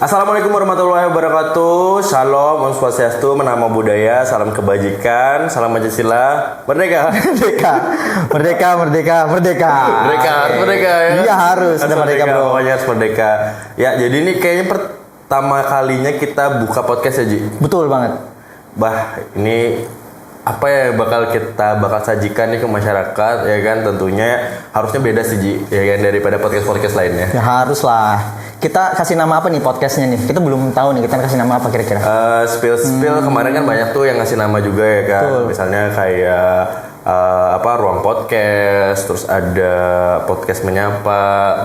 Assalamualaikum warahmatullahi wabarakatuh. Shalom, Om Swastiastu, Namo Buddhaya, salam kebajikan, salam Pancasila, merdeka. Merdeka ya. Iya harus ada merdeka bro. Pokoknya harus merdeka. Ya, jadi ini kayaknya pertama kalinya kita buka podcast ya, Ji. Betul banget. Ini apa ya bakal sajikan nih ke masyarakat ya kan, tentunya harusnya beda sih Ji ya kan daripada podcast lainnya. Ya harus lah. Kita kasih nama apa nih podcastnya nih? Kita belum tahu nih, kita kasih nama apa kira-kira? Spill kemarin kan banyak tuh yang ngasih nama juga ya kan. Betul. Misalnya kayak ruang podcast, terus ada podcast menyapa.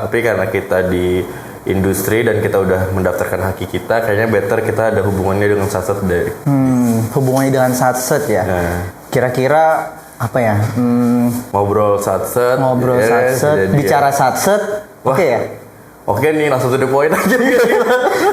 Tapi karena kita di industri dan kita udah mendaftarkan haki kita, kayaknya better kita ada hubungannya dengan Satset dari. Hubungannya dengan Satset ya. Nah. Kira-kira apa ya? Ngobrol Satset. Satset, bicara Satset. Oke ya. Oke nih, langsung to the point aja.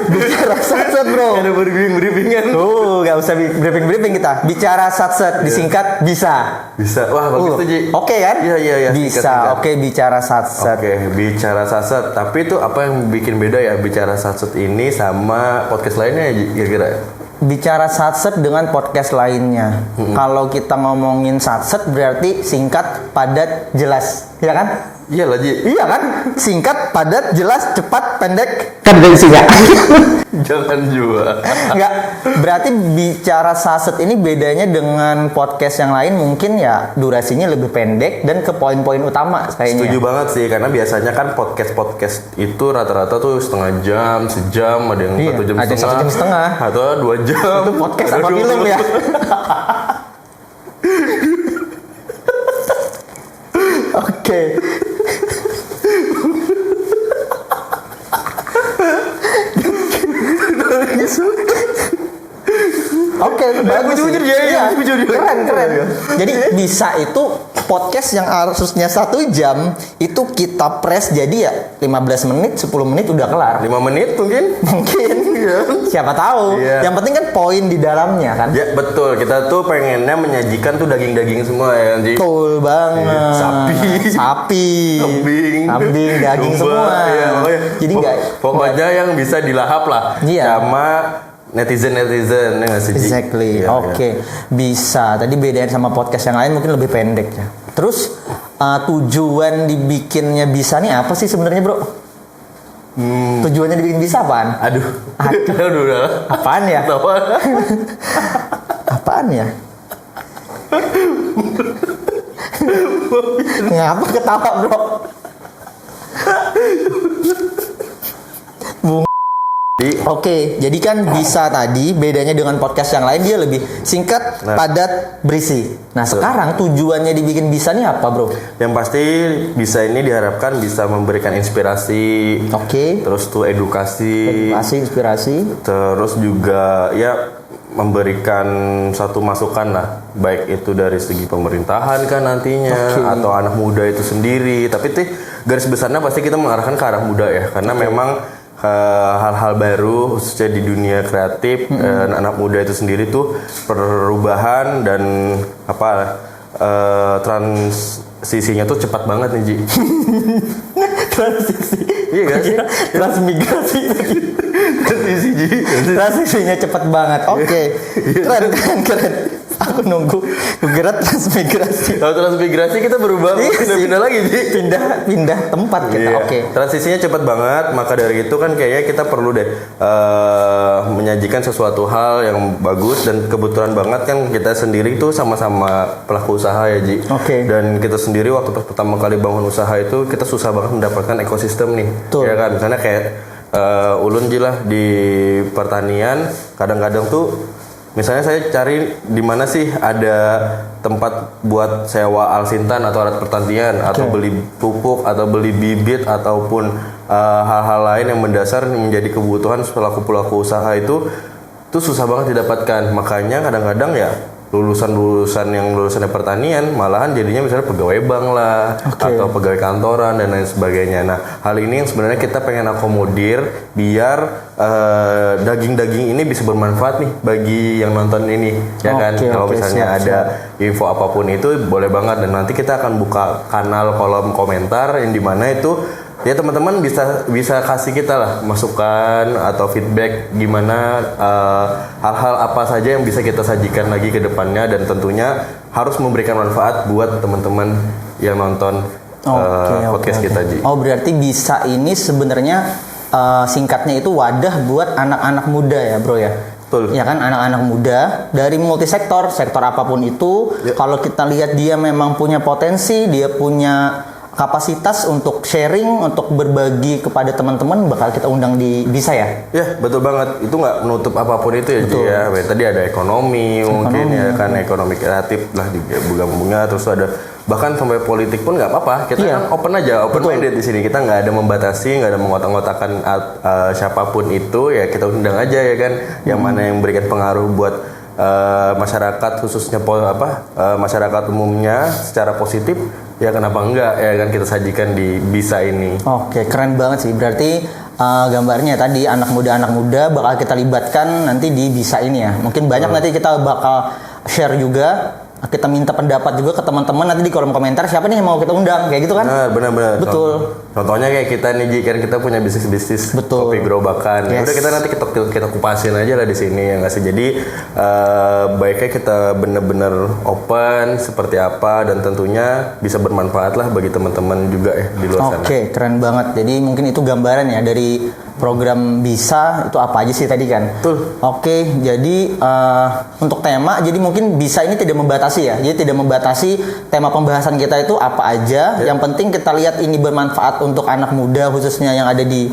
Bicara Satset bro. Ada briefing-briefingan. Gak usah briefing kita. Bicara Satset, disingkat bisa. Bisa. Wah, bagus tuh Ji. Oke kan? Iya. Bisa. Singkat. Oke, bicara Satset. Oke, bicara Satset. Tapi itu apa yang bikin beda ya bicara Satset ini sama podcast lainnya ya Ji, kira-kira? Bicara Satset dengan podcast lainnya. Kalau kita ngomongin Satset berarti singkat, padat, jelas. Ya kan? Iya lah Ji. Iya kan? Singkat, padat, jelas, cepat, pendek. Kan isinya. Jangan juga. Enggak. Berarti bicara Satset ini bedanya dengan podcast yang lain mungkin ya durasinya lebih pendek dan ke poin-poin utama kayaknya. Setuju banget sih, karena biasanya kan podcast itu rata-rata tuh setengah jam, sejam, ada yang 1 jam setengah. 1 jam setengah. Atau 2 jam. Itu podcast apa film ya? Oke. Oke, bagus sih. Keren. Jadi bisa itu podcast yang harusnya 1 jam itu kita press jadi ya 15 menit, 10 menit udah kelar. 5 menit mungkin. Ya. Siapa tahu. Yang penting kan poin di dalamnya kan. Ya betul, kita tuh pengennya menyajikan tuh daging-daging semua ya Ji. Betul banget. Sapi, kambing, daging domba, semua. Ya, jadi pokoknya yang bisa dilahap lah. Iya. Sama netizen ya nggak sih? Exactly. Ya, Oke. Bisa. Tadi bedain sama podcast yang lain mungkin lebih pendek ya. Terus tujuan dibikinnya bisa nih apa sih sebenarnya bro? Tujuannya dibikin bisa apaan? Aduh. Apaan ya? Apaan ya? Ngapa ketawa bro? Oke, jadi kan bisa tadi bedanya dengan podcast yang lain dia lebih singkat, padat, berisi. Nah sekarang tujuannya dibikin bisa nih apa bro? Yang pasti bisa ini diharapkan bisa memberikan inspirasi. Oke. Terus tuh edukasi, inspirasi. Terus juga ya memberikan satu masukan lah, baik itu dari segi pemerintahan kan nantinya atau anak muda itu sendiri. Tapi tuh garis besarnya pasti kita mengarahkan ke arah muda ya, karena memang hal-hal baru khususnya di dunia kreatif anak muda itu sendiri tuh perubahan dan transisinya tuh cepat banget nih Ji. Transisi. Iya gak sih? Transmigrasi. Transisinya cepat banget. Oke. Keren. Aku nunggu kira transmigrasi. Kalau transmigrasi kita berubah, pindah lagi Ji. Pindah tempat kita. Oke. Transisinya cepat banget, maka dari itu kan kayaknya kita perlu deh menyajikan sesuatu hal yang bagus, dan kebetulan banget kan kita sendiri tuh sama-sama pelaku usaha ya Ji. Oke. Dan kita sendiri waktu pertama kali bangun usaha itu kita susah banget mendapatkan ekosistem nih. Betul. Ya kan, misalnya kayak ulun Ji lah di pertanian, kadang-kadang tuh misalnya saya cari di mana sih ada tempat buat sewa alsintan atau alat pertanian, atau beli pupuk atau beli bibit ataupun hal-hal lain yang mendasar menjadi kebutuhan pelaku usaha itu susah banget didapatkan. Makanya kadang-kadang ya lulusannya pertanian malahan jadinya misalnya pegawai bank lah atau pegawai kantoran dan lain sebagainya. Nah, hal ini yang sebenarnya kita pengen akomodir biar daging-daging ini bisa bermanfaat nih bagi yang nonton ini, ya kan? Kalau misalnya ada info apapun itu boleh banget, dan nanti kita akan buka kanal kolom komentar yang dimana itu ya teman-teman bisa kasih kita lah masukan atau feedback gimana hal-hal apa saja yang bisa kita sajikan lagi ke depannya, dan tentunya harus memberikan manfaat buat teman-teman yang nonton podcast kita, Ji. Oh, berarti bisa ini sebenarnya singkatnya itu wadah buat anak-anak muda ya, Bro ya. Betul. Ya kan, anak-anak muda dari multisektor, sektor apapun itu, kalau kita lihat dia memang punya potensi, dia punya kapasitas untuk sharing, untuk berbagi kepada teman-teman, bakal kita undang di Bisa ya? Ya, betul banget. Itu nggak menutup apapun itu ya, Ji, ya. Tadi ada ekonomi, mungkin ya kan, ekonomi kreatif lah digabung-gabungnya, terus ada bahkan sampai politik pun nggak apa-apa. Kita kan open aja, open minded di sini. Kita nggak ada membatasi, nggak ada mengotak-ngotakan siapapun itu, ya kita undang aja ya kan. Yang mana yang memberikan pengaruh buat masyarakat, khususnya masyarakat umumnya secara positif, ya kenapa enggak ya kan kita sajikan di Bisa ini. Oke, keren banget sih. Berarti gambarnya tadi anak muda bakal kita libatkan nanti di Bisa ini ya. Mungkin banyak nanti kita bakal share juga. Kita minta pendapat juga ke teman-teman nanti di kolom komentar, siapa nih yang mau kita undang, kayak gitu kan? Nah, benar-benar. Betul. Contohnya kayak kita nih, Ji, kan kita punya bisnis kopi gerobakan. Yes. Udah kita nanti kita kupasin aja lah di sini ya nggak sih. Jadi baiknya kita benar-benar open seperti apa, dan tentunya bisa bermanfaat lah bagi teman-teman juga ya di luar sana. Oke, keren banget. Jadi mungkin itu gambaran ya dari program Bisa itu apa aja sih tadi kan? Betul. Oke, jadi untuk tema, jadi mungkin Bisa ini tidak membatasi ya. Jadi tidak membatasi tema pembahasan kita itu apa aja. Yang penting kita lihat ini bermanfaat untuk anak muda khususnya yang ada di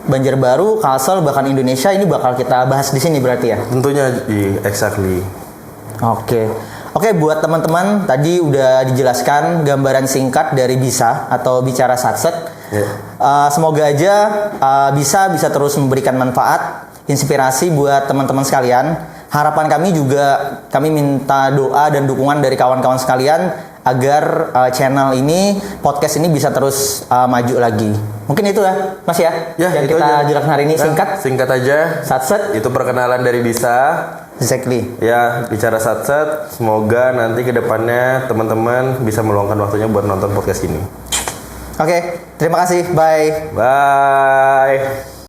Banjarbaru, Kalsel, bahkan Indonesia, ini bakal kita bahas di sini berarti ya. Tentunya, exactly. Oke, buat teman-teman tadi udah dijelaskan gambaran singkat dari Bisa atau Bicara Satset. Semoga aja bisa terus memberikan manfaat, inspirasi buat teman-teman sekalian. Harapan kami juga, kami minta doa dan dukungan dari kawan-kawan sekalian agar channel ini, podcast ini bisa terus maju lagi. Mungkin itu ya, Mas ya? Yang itu kita aja. jelaskan hari ini Singkat aja. Satset. Itu perkenalan dari Bisa. Exactly. Ya, Bicara Satset. Semoga nanti ke depannya teman-teman bisa meluangkan waktunya buat nonton podcast ini. Oke, terima kasih. Bye. Bye.